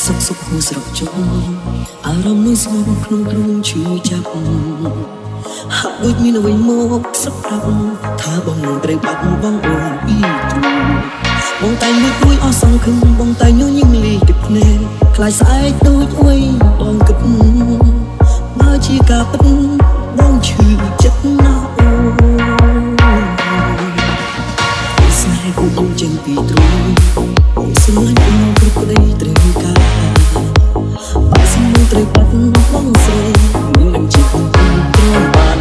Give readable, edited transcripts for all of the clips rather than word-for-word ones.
សុខសុខហូរស្រកជុំអារម្មណ៍នឹងស្ងប់ក្នុងទ្រូងឈឺចាប់ហាក់ដូចមានអ្វីមកសឹកប្រាប់ថាបងនឹងត្រូវបាត់បងអូនពីទ្រូងបងតែងមួយអស់សង្ឃឹមបងតែងញញឹមលីទឹកភ្នែកខ្លាចស្អែកដូចអួយបងគិតបើជាការពិតបងឈឺចិត្តណាស់អូនស្នេហ៍គូអូនចេញពីទ្រូងស្រឡាញ់អូនគ្រប់ក្តីត្រូវការបើសិនមិនត្រូវបាត់បងស្រីមិននឹងជាខ្លួនទ្រាំបាន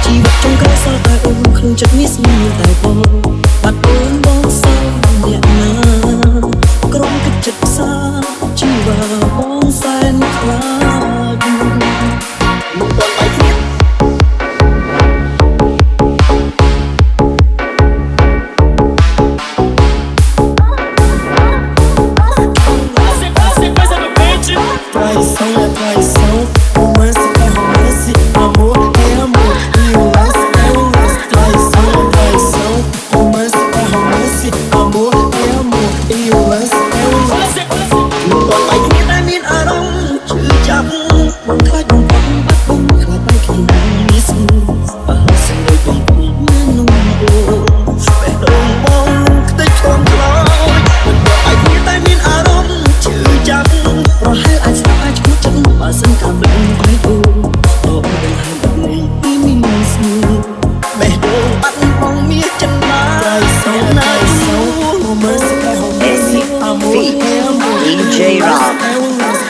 ជីវិតចុងក្រោយសល់តែអូនក្នុងចិត្តនេះស្មានតែបងបាត់អូនបងសល់អ្នកណាក្រុមគិតចិត្តសាជីវ៉ាបងសែនខ្លាចមកតបាយគ្នាTraição, romance é romance, amor é amor e o lance é o lance. Traição, romance é romance, amor é amor e o lance é o lance. បងបាយគ្នាតែមានអារម្មណ៍ឈឺចាប់បងខ្លាចបងបាត់បងខ្លាចបាយគ្នានេះស្ងួនបើសិនដូចបងមាននំអូបេះដូងបងខ្ទេចឆ្លងខ្លោចមិនបងបាយគ្នាតែមានអារម្មណ៍ឈឺចាប់ប្រហែលអាចស្ដាប់អាចឈួតចិត្តបើសិនកាប់លឹងបាយអូបងដឹងហើយបែបនេះពីមានស្ងួនបេះដូងបាត់បងមានចិត្តណា Traição, romance é romance, amor é amor e DJ o Rob. lance é o lance.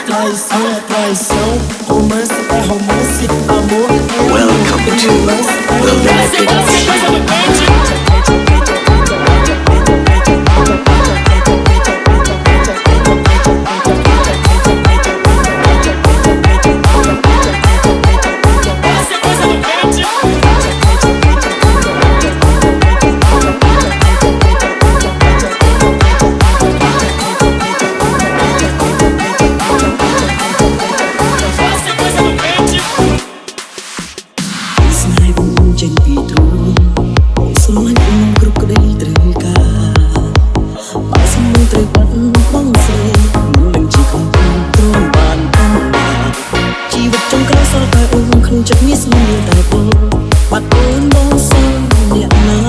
Traição, romance é romance, amor é amor. Welcome to the Limited.ចេញពីទ្រូងបងស្រឡាញ់អូនគ្រប់ក្តីត្រូវការបើសិនមិនត្រូវបាត់បងស្រីមិននឹងជាកំពុងទ្រាំបានជីវិតចុងក្រោយសល់តែអូនក្នុងចិត្តមានស្នេហ៍តែបងបាត់អូនបងសល់អ្នកណា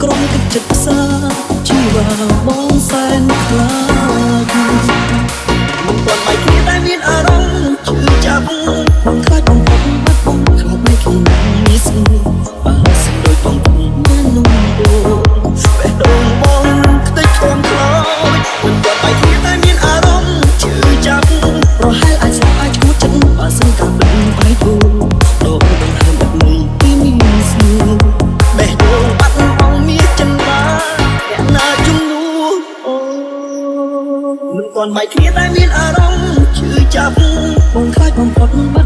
ក្រុមទឹកចិត្តផ្សាជីវ៉ាបងសែនខ្លាចមិនទាន់បាយគ្នាតែមានអារម្មណ៍ឈឺចាប់បងខ្លាចបងបាត់បងខ្លាចបាយគ្នានេះស្ងួនបើសិនដូចបងមាននំអូបេះដូងបងខ្ទេចឆ្លងខ្លោចមិនទាន់បាយគ្នាតែមានអារម្មណ៍ឈឺចាប់ប្រហែលអាចស្ដាប់អាចឈួតចិត្តបើសិនកាប់លឹងបាយអូដកដង្ហើមបែបនេះពីមានស្ងួនបេះដូងបាត់បងមានចិត្តណាអ្នកណាជំនួសអូមិនទាន់បាយគ្នាតែមានអារម្មណ៍ឈឺចាប់បងខ្លាចបំផុតបាត់